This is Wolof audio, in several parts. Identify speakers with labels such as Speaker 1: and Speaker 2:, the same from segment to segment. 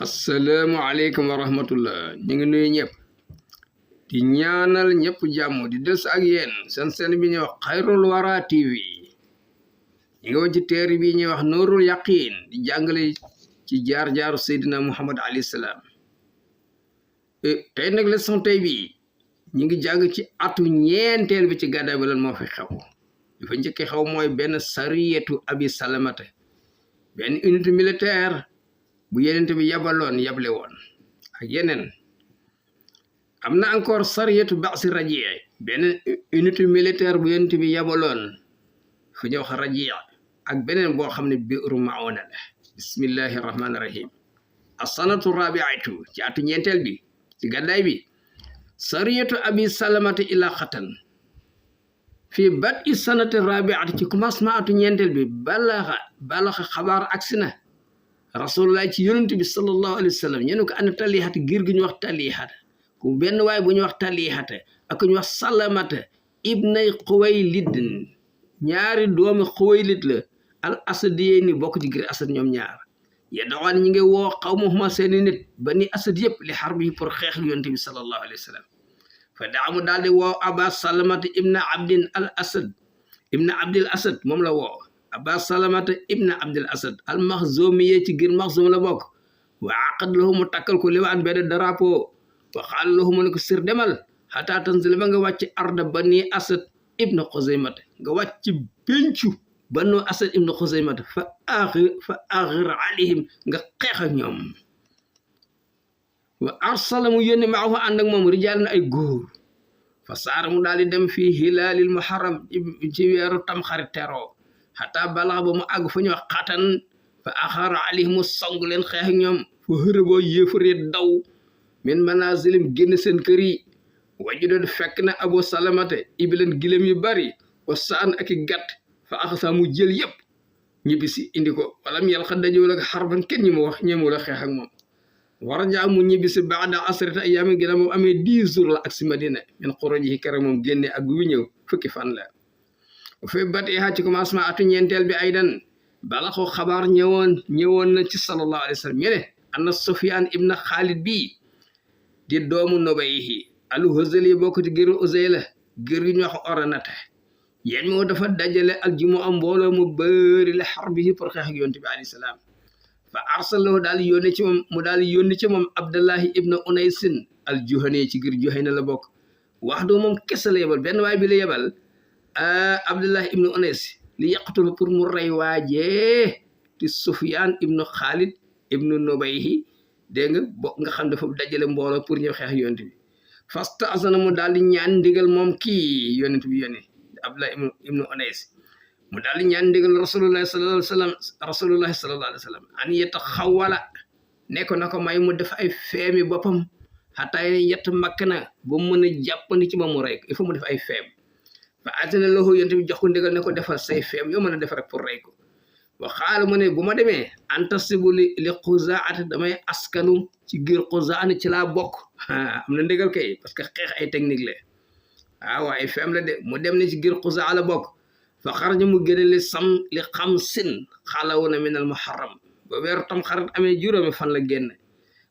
Speaker 1: asalaamaaleykum wa rahmatullah ñu ngi nuyu ñëpp di ñaanal ñëpp jàmm di des ak yéen seen bi ñuy wax Xayrul Wara TV ñu ngi woon ci téere bi ñuy wax Nuurul Yaqiin di jàngale ci jaar-jaaru Seydina Muhammad alayhi salaam tey nag leçon tey bi ñu ngi jàng ci atu ñeenteel bi ci gàddaay bi lan moo fi xew li fa njëkk xew mooy benn sariyatu abi salamata benn unité militaire bu yenente bi yable woon ak yeneen am na encore sariyatu ba'si rajii benn unité militaire bu yenente bi yabaloon fu ñuy wax rajii ak beneen boo xam ne bi'ru ma'una la bismillahi rahmaani rahim as-sanatu rabi'atu ci atu ñeenteel bi ci gàddaay bi sariyatu abi salamata ila xatan fii bad'i sanati rabi'ati ci commencement atu ñeenteel bi balaxa xabaar agsi na rasulullah ci yonent bi sallallahu alayhi wa sallam ñene ko ana talihata giir gu ñu wax talihata ku benn waay bu ñu wax talihata ak ñu wax salamata ibnay xuwaylid ñaari doomi xuwaylid la al asadiyee ni bokk ci giir asad ñoom ñaar yedowaan ñi ngi woo xawma seeni nit ba ni asad yëpp li xar bi pour xeex yonent bi sallallahu alayhi wa sallam fa daamu daal di woo aba salamata ibna abdil asad moom la woo aba salamata ibna abdil asad al maxzumiye ci giir maxzum la bokk wa aqad lahu mu takkal ko liwaan benn drapeau wa xaal lahu mu ne ko sir demal xataa tanzil ba nga wàcc arda bani asad ibna xuzaymata nga wàcc péncu banu asad ibna xuzaymata fa axir alayhim nga xeex ak ñoom wa arsala mu yónni maahu ànd ak moom rijaal na ay góor fa saara mu daal di dem fii hilaalil muharram ci weeru tamxarit teroo xataa balax ba mu àgg fa ñu wax xatan fa axara alayhim mu song leen xeex ak ñoom fa hërëboo yéefare daw min manazilim génn seen kër yi wajudoon fekk na abu salamata ibileen gilem yu bari wa saan ak i gàtt fa axasa mu jël yëpp ñibbi si indi ko walam yàl xa dajowul ak xarban kenn ñi mu wax ñeemul a xeex ak moom war jaa mu ñibbi si baada asrata ayaamin gën a moom amee 10 jours la ak si madina min xuruji yi kere moom génne ak bu ñëw fukki fan la bu fi batiha ci commencement atu ñeenteel bi aydan bala ko xabaar ñëwoon na ci sallallahu alayhi wa sallam ñene anna sufyaan ibna xaalid bii di doomu nobayhi al-Huzali yi bokk ci giru Uzayla gir gi ñu wax oranata yéen moo dafa dajale aljumu am mbooloo mu bëri la xarbihi pour xeex ak yonent bi alayhi salaam fa arsalahu daal yónni ci moom mu daal yónni ci moom Abdullahi ibna Unaysin al-Juhani ci gir Juhayna la bokk wax doo moom kese la yebal benn waay bi la yebal Abdullahi ibna Unays li yaqtul pour mu rey waajee ti Sufyaan ibnu Xaalid ibnu Nubayhi dégg nga bokk nga xam dafa dajale mbooloo pour ñëw xeex yonent bi fasta asana mu daal di ñaan ndigal moom kii yonent bi yónni Abdullah ibnu Unays mu daal di ñaan ndigal rasulullahi sallallahu alayhi wa sallam an yetta xawala nekko na ko may mu def ay feemi boppam xataa yett makk na ba mu mën a jàppandi ci ba mu rey ko il faut mu def ay feem fa atana lahu yonent bi jox ko ndigal ne ko defal say feem yoo mën a def rek pour rey ko wa xaala mu ne bu ma demee antasibu li xuzaat damay askanu ci giir xuzaan ci laa bokk am na ndigal kay parce que xeex ay technique la waaw ay feem la de mu dem ne ci giir xuzaa la bokk fa xarja mu génne li xam sin xalawuna min al muharram ba weeru tam xarit amee juróomi fan la génn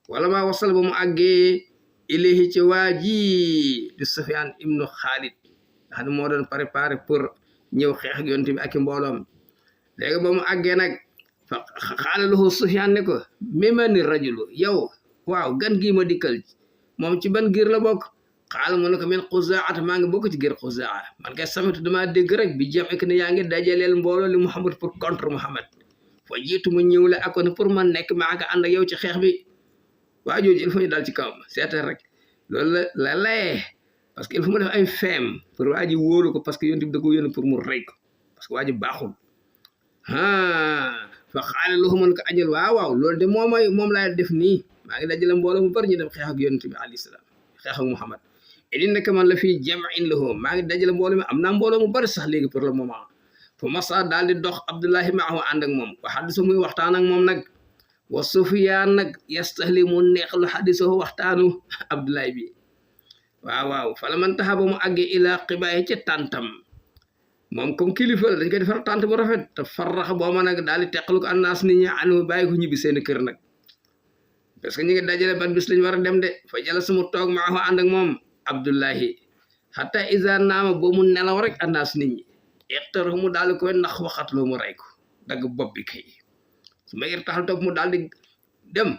Speaker 1: wala maa wasal ba mu àggee ilayhi ci waa ji di Sufyaan ibnu Xaalid nga xam ne moo doon préparé pour ñëw xeex ak yonent bi ak i mbooloom léegi ba mu àggee nag fa xaala lahu Sufyaan ne ko mimani rajulu yow waaw gan gii ma dikkal moom ci ban giir la bokk xaala mu ne ko min Xuzaat maa ngi bokk ci giir Xuzaa man kay samitu damaa dégg rek bi jam ek ne yaa ngi dajaleel mbooloo li Muhammad pour contre Muhammad fa jiitu mu ñëw la akoon pour man nekk maa nga ànd ak yow ci xeex bi waa jooju il faut ñu daal ci kawam seetal rek loolu la layee parce que il faut mu def ay feem pour waa ji wóolu ko parce que yonent bi da ko yónni pour mu rey ko parce que waa ji baaxul fa xaale lahu man ko ajal waaw loolu de moom laay def nii maa ngi dajale mbooloo mu bari ñu dem xeex ak yonent bi alayhi salaam xeex ak Muhammad idi nekk man la fii jam'in lahu maa ngi dajale mbooloo mi am naa mbooloo mu bari sax léegi pour le moment fa masa daal di dox Abdullahi maahu ànd ak moom wa xadisa muy waxtaan ak moom nag wa Sufyaan nag yastahli mu neexlu xadisahu waxtaanu Abdullahi bi waaw fala man taxa ba mu àggee ilaa xibaay ca tàntam moom comme kilifa la dañ koy defar tànt bu rafet te farraxa boo ma nag daal di teqalu ko annaas nit ñi anu bàyyi ko ñibbi seen kër nag parce que ñu ngi dajale ban bis lañ war a dem de fa jala suma toog maahu ànd ak moom Abdullahi hatta iza naama ba mu nelaw rek andaas nit ñi iqtarahu mu daal di koy ndax waxatloo mu rey ko dagg bopp bi kay su ma irtaxal topp mu daal di dem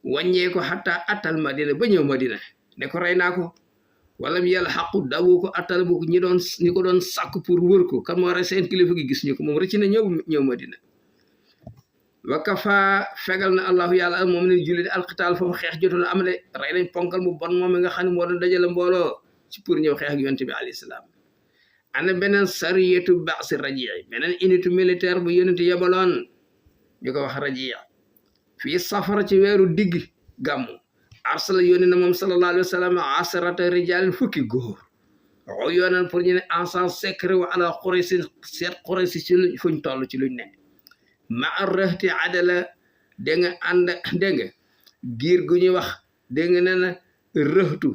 Speaker 1: wàññee ko hatta atal Madina ba ñëw Madina ne ko rey naa ko wala mu yàlla xaqu dawu ko atal bu ñi ko doon sàkk pour wër ko kan moo rey seen kilifa gi gis ñu ko moom rëcc na ñëw Madina wakafa fegal na allahu yàlla moom ne jullit alxitaal foofu xeex jotul am de rey nañ ponkal mu bon moom mi nga xam ne moo doon dajale mbooloo ci pour ñëw xeex ak yonent bi alayhi salaam ana beneen sariyatu ba'si rajii beneen unité militaire bu yonent yebaloon ñu ko wax rajii fii safara ci weeru digg gàmmu arsala yónni na moom sallallahu alayhi wa sallam asarata rijaalin fukki góor o yoonal pour ñu ne ensemble secret wa ala Quraysh seet Quraysh ci fuñ toll ci luñ ne ma rëhti adala dégg nga ànd dégg nga giir gu ñuy wax dégg nga nee na rëhtu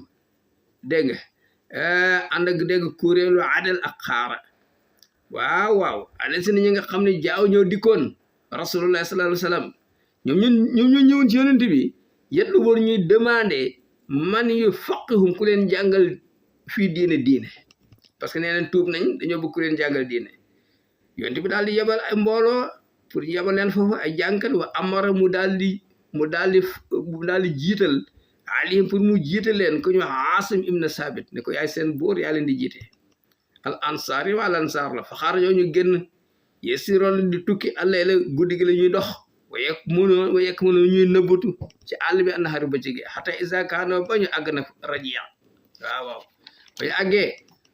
Speaker 1: dégg nga ànd ak dégg kuréelu adal ak xaara waaw ale si ñi nga xam ne jaaw ñoo dikkoon rasulullah sallallahu alayhi wa sallam ñoom ñu ñëwoon ci yonent bi yetlu boor ñuy demandé man yu faqihum ku leen jàngal fii diine parce que nee nañ tuub nañ dañoo bëgg ku leen jàngal diine yonent bi daal di yebal ay mbooloo pour yebal leen foofu ay jànkat wa amara mu daal di jiital alim pour mu jiital leen ku ñu wax Asim ibn Sabit ne ko yaay seen buur yaa leen di jiite al ansaar yi wal ansaar la fa xaar ñoo ñu génn yesiroon di tukki àllee la guddi gi la ñuy dox wa yekk mëno ñuy nëbbatu ci àll bi annahaari ba ci gi xata isa kaano ba ñu àgg na rajia waaw ba ñu àggee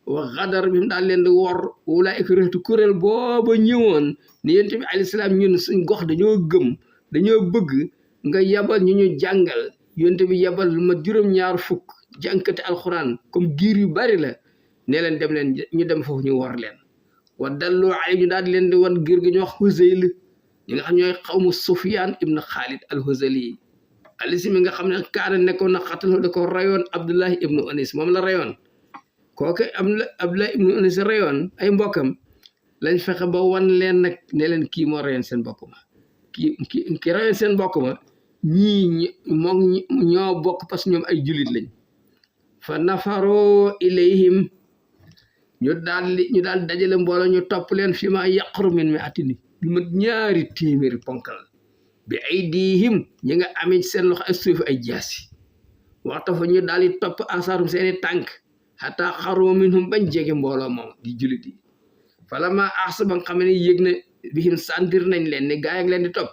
Speaker 1: wa xadar bi mu daal leen di wor wula ikratu kuréel booba ñëwoon ni yonent bi alayhi salaam ñun suñ gox dañoo bëgg nga yabal ñu jàngal yonent bi yabal ma juróom-ñaar fukk jànkate alxuraan comme giir yu bari la ne leen dem leen ñu dem foofu ñu wor leen wa dallu ay ñu daal di leen di wan giir gi ñu wax Huzayl ñi nga xam ñooy xawmu Sufyaan ibn Xaalid al-Huzali alisi mi nga xam ne kaana nekkoon na xatal da ko rayoon Abdullahi ibnu Unays moom la rayoon kooku Abdullahi ibnu Unays rayoon ay mbokkam lañ fexe ba wan leen nag ne leen kii moo rayoon seen mbokk ma ki rayoon seen mbokk ma ñii moom ñoo bokk parce que ñoom ay julit lañ fa nafaroo ilayhim ñu daal dajale mbooloo ñu topp leen fi ma yaqru min mi atini lu mat 2 téeméeri ponkal bi ay diihim ñi nga amee seen loxo ay suuf ay jaasi waxta fa ñu daal di topp asaarum seeni tànk xataa xaroo minhum bañ jege mbooloo moom di julit yi fala ma axsa ba nga xam ne yëg na bihim sentir nañ leen ne gaay ak leen di topp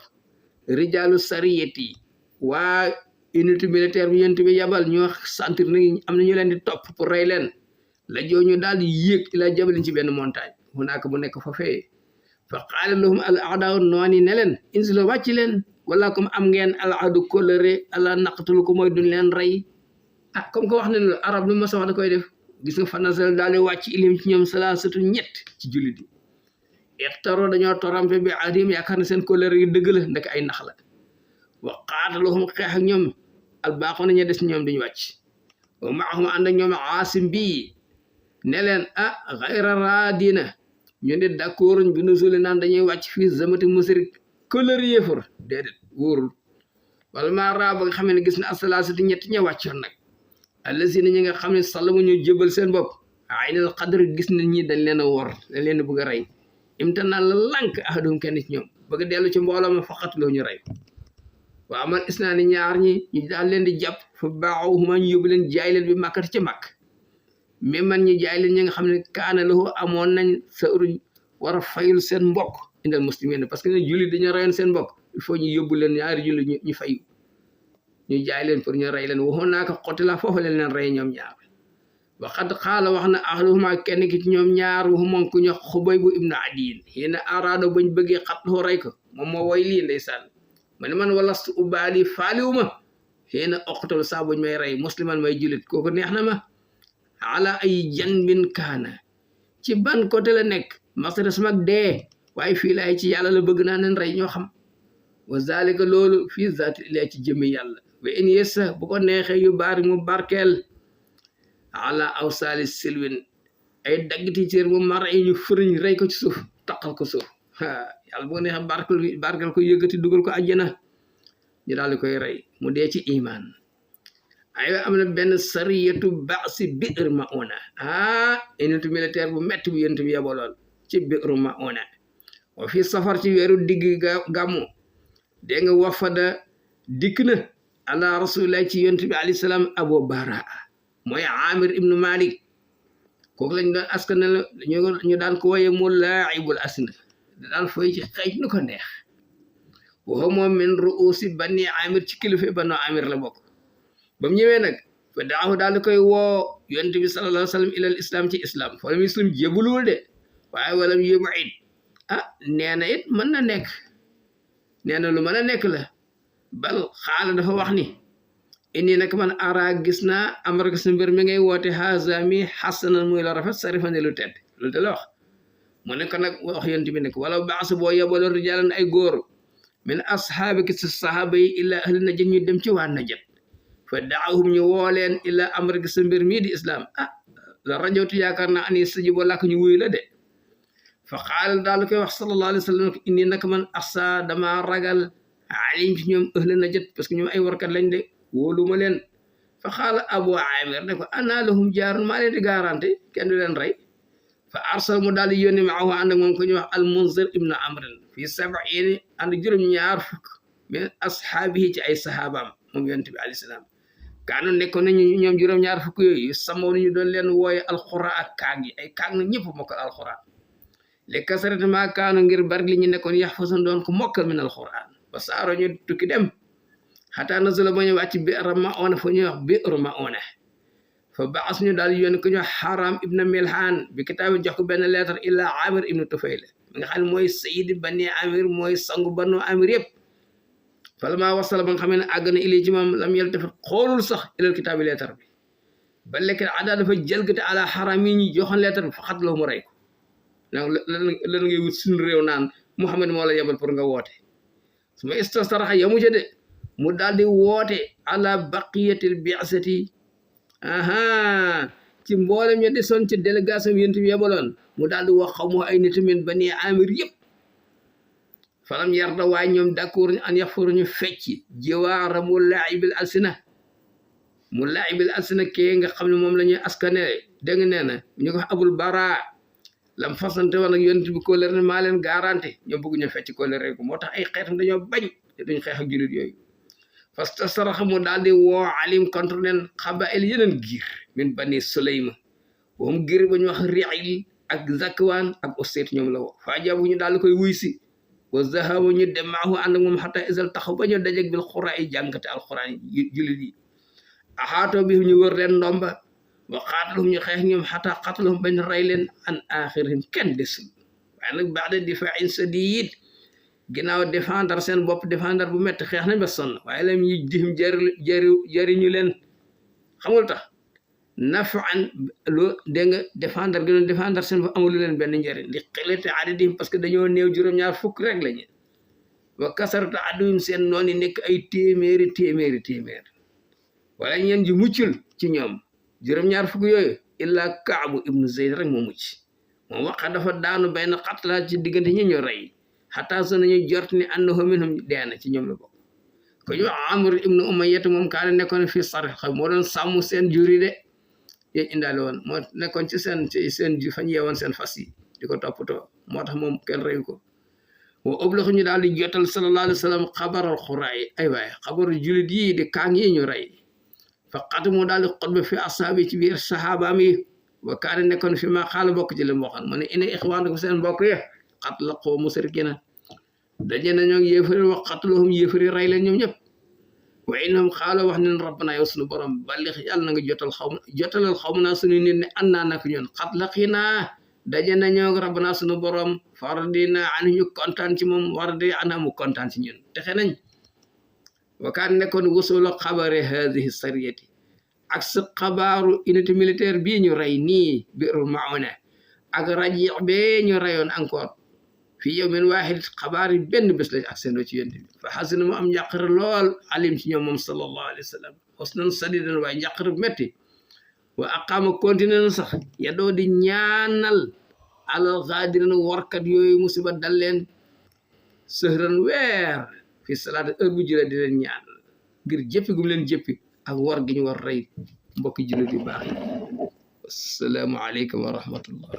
Speaker 1: rijaalu sariyet yi waa unité militaire bi yonent bi yabal ñoo sentir nañ am na ñu leen di topp pour rey leen la joo ñu daal di yéeg ila jabalin ci benn montagne hunaaka bu nekk fa fee fa qaala lahum al a'daa nooni ne leen inzilo wàcc leen wala comme am ngeen al aadu kóllëre ala naqatul ko mooy duñ leen rey comme que wax ne arab lu ma sa wax da koy def gis nga fa nasal daal di wàcc ilim ci ñoom salaasatu ñett ci jullit yi iqtaro dañoo torampe bi adim yaakaar ne seen kóllëre yi dëgg la ndek ay nax la wa qaatalahum xeex ak ñoom albaaxoona ña des ñoom duñu wàcc wa maahum ànd ak ñoom aasim bii ne leen xayra raadina ñu ne d'accord bi nuzuli naan dañuy wàcc fii zamati musrik kóllëre yéefar déedéet wóorul wala maa raa ba nga xam ne gis na asalaasati ñetti ña wàccoon nag allasina ñi nga xam ne salamu ñu jébal seen bopp aynal qadr gis na ñi dañ leen a wor dañ leen a bëgg a rey imtanaa la lànk ahadum kenn ci ñoom bëgg a dellu ci mbooloo ma faqat loo ñu rey waa amal isnaani ñaar ñi ñu daal leen di jàpp fa baaxuma ñu yóbbu leen jaay leen bi màkkati ca màkk mais man ñu jaay leen ñi nga xam ne kaana lahu amoon nañ sa uruñ war a fayul seen mbokk indal muslimin parce que ne jullit dañu reyoon seen mbokk il faut ñu yóbbu leen ñaari jullit ñu fayu ñu jaay leen pour ñu rey leen waxoon naa ko xotti la foofu leen rey ñoom ñaar waxat xaala wax na ahluhuma kenn ki ci ñoom ñaar waxu moom ku ñu xubay bu ibnu adiin yéena araado bañ bëggee xatloo rey ko moom moo woy lii ndeysaan ma ne man walastu ubaali faaliwuma yéena oqtal saa buñ may rey musliman may jullit kooku neex na ma ala ay janbin kaana ci ban côté la nekk masara sama dee waaye fii laay ci yàlla la bëgg naa leen rey ñoo xam wa zalika loolu fii zaati ilaa ci jëmmi yàlla wa in yessa bu ko neexee yu baari mu barkeel ala aw saali silwin ay daggiti cër mu mar ay ñu fëriñ rey ko ci suuf taqal ko suuf yàlla bu ko neexee barkeel ko yëkkati dugal ko àjjana ñu daal di koy rey mu dee ci iman aywa am na benn sariyatu ba'si bi'r ma'una unité militaire bu metti bu yonent bi yebaloon ci bi'r ma'una wa fi safar ci weeru digg gàmmu dégg nga wafada dikk na ala rasulillah ci yonent bi alayhi salaam abu baraa mooy amir ibnu malik kooku lañ doon askanal ñu daan ko woye mu laa'ibul asna daan fooy ci xëy nu ko neex waxo moom min ru'usi bani amir ci kilifa banu amir la bokk ba mu ñëwee nag fa daahu daal di koy woo yonent bi sallallahu alayhi wa sallam ilal islam ci islam foolam islam jébuluwul de waaye walam yému it nee na it mën na nekk nee na lu mën a nekk la bal xaala dafa wax ni inni nag man ara gis naa amara gis na mbir mi ngay woote haza mi xasanan muy la rafet sarifane lu tedd loolu da la wax mu ne ko nag wax yonent bi nekk wala baax boo yebaloon rijaalan ay góor min asxaabiki si saxaaba yi illa ahli najat ñu dem ci waa najat fa daawum ñu woo leen illa amara gis na mbir mii di islam la rajawtu yaakaar naa ani stajibo làkk ñu wuyu la de fa xaala daal koy wax sallallahu alayhi wa sallam inni nag man asa dama ragal alim ci ñoom ahli najat parce que ñoom ay warkat lañ de wóoluma leen fa xaala abu amir ne ko ana lahum jaarun maa leen di garanti kenn du leen rey fa arsal mu daal di yónni maahu ànd ak moom ko ñuy wax al munzir ibnu amrin fii sabiin ànd juróom-ñaar fukk min ashaabihi ci ay sahabaam moom yonent bi alayhi salaam kaanu nekkoon nañu ñoom juróom-ñaar fukk yooyu samoo ñu doon leen wooye alxura ak kaag yi ay kaag na ñëpp mokkal alxuraan li kasarati maa kaanu ngir bari li ñu nekkoon yaxfasun doon ko mokkal min alxuraan ba saaro ñu tukki dem xataa nazala ba ñu wàcc bi'r ma'una fa ñuy wax bi'r ma'una fa baas ñu daal yónni ko ñu wax Haram ibn Milhan bi kitaabi jox ko benn lettre illa Amir ibn Tufayl mi nga xam ne mooy sayid bani Amir mooy sangu banu Amir yëpp falammaa wasala ba nga xam ne àgg na ilay ci moom lam yaltafit xoolul sax ilal kitaabi lettre bi ba lekk adaa dafa jëlgate ala Haram yi ñu joxoon lettre bi fa xat la mu rey ko lan ngay wut suñu réew naan Muhammad moo la yebal pour nga woote su ma istastaraxa yamu ca de mu daal di woote ala baqiyatil bi'sati ci mboolem ña desoon ci délégation bi yonent bi yebaloon mu daal di wax xaw ma ay nit min bani amir yëpp falam yarda waaye ñoom d'accord an yaxfuru ñu fecc jiwaara mu laa'ibil alsina kee nga xam ne moom la ñuy askane dégg nga nee na ñu ko wax abul bara lam fasante woon ak yonent bi kóllëre ne maa leen garanti ñoom bëgg ñu fecc kóllëre ko moo tax ay xeetam dañoo bañ te duñ xeex ak jullit yooyu fasta saraxa mu daal di woo alim contre leen xabail yeneen giir min bani Sulayma moom giir ba ñu wax Ri'il ak Zakwaan ak Useet ñoom la woo faajabu ñu daal di koy wuy si wa zahabu ñu dem maahu ànd ak moom xataa isal taxaw ba ñu dajeg bil xuraa yi jàngate alxuraan yi jullit yi axaatoo bi ñu wër leen ndomba wa xaatalum ñu xeex ñoom xataa xatalum bañ rey leen an axirihim kenn desul waaye nag ba'da difaa'in sadiid ginnaaw défendre seen bopp défendre bu métti xeex nañ ba sonn waaye lam ñu dihim jëriñu leen xamul tax nafan lu dégg nga défendre gi doon défendre seen bopp amulu leen benn njëriñ li xilati adadihim parce que dañoo néew juróom-ñaar fukk rek lañu wa kasarata aduwim seen noon yi nekk ay téeméer wala ñeen ji muccul ci ñoom juróom-ñaar fukk yooyu illa Kaabu ibnu Zayd rek moo mucc moom waxa dafa daanu benn xatlaa ci diggante ñi ñu rey xataa so nañu jort ni annahu minhum deena ci ñoom la bokk ko ñu Amr ibnu Umayya moom kaane nekkoon fii sarix xaw moo doon sàmm seen jur yi de yéen indaale woon moo nekkoon ci seen ju fañ yeewoon seen fas yi di ko toppatoo moo tax moom kenn reyu ko wa oblaxu ñu daal di jotal sallallahu alayhi wa sallam xabaral xuraa yi ay waaye xabaru julit yi di kaang yi ñu rey fa xatu mu daal di xutba fi asaabi ci biir saxaabaam yi wa kaane nekkoon fi ma xaala bokk ci li mu waxoon mu ne ina ixwaan ko seen mbokk yi xat la xoo musrikina daje nañoo yéefari wax xatluhum yéefari rey leen ñoom ñëpp wa innahum xaalo wax nen rabbana yow suñu borom ballix yàlla na nga jotalal xaw ma naa suñu nit ne an naa nak ñoon xat la xinaa daje nañoo rabbana suñu borom fardina an ñu kontaan ci moom wardi ana mu kontaan ci ñun texe nañ wa kaan nekkoon wasula xabare hadihi sariyati ak sa xabaaru unité militaire bii ñu rey nii Bi'rul Ma'una ak Raji' bee ñu reyoon encore fii yawmin waahid xabaar yi benn bés lañ ak seen ci yonent bi fa xasina mu am njàqare lool alim ci ñoom moom sallallahu alayhi wa sallam husnan sadidan waaye njàqare bu metti wa aqaama continué na sax yadoo di ñaanal alal xaadirin warkat yooyu musiba dal leen sëhran weer fi salaat heure bu jëlee di leen ñaan ngir jëppi gum leen jëppi ak war gi ñu war rey mbokki jullit yu baax yi assalaamu aleykum wa rahmatullah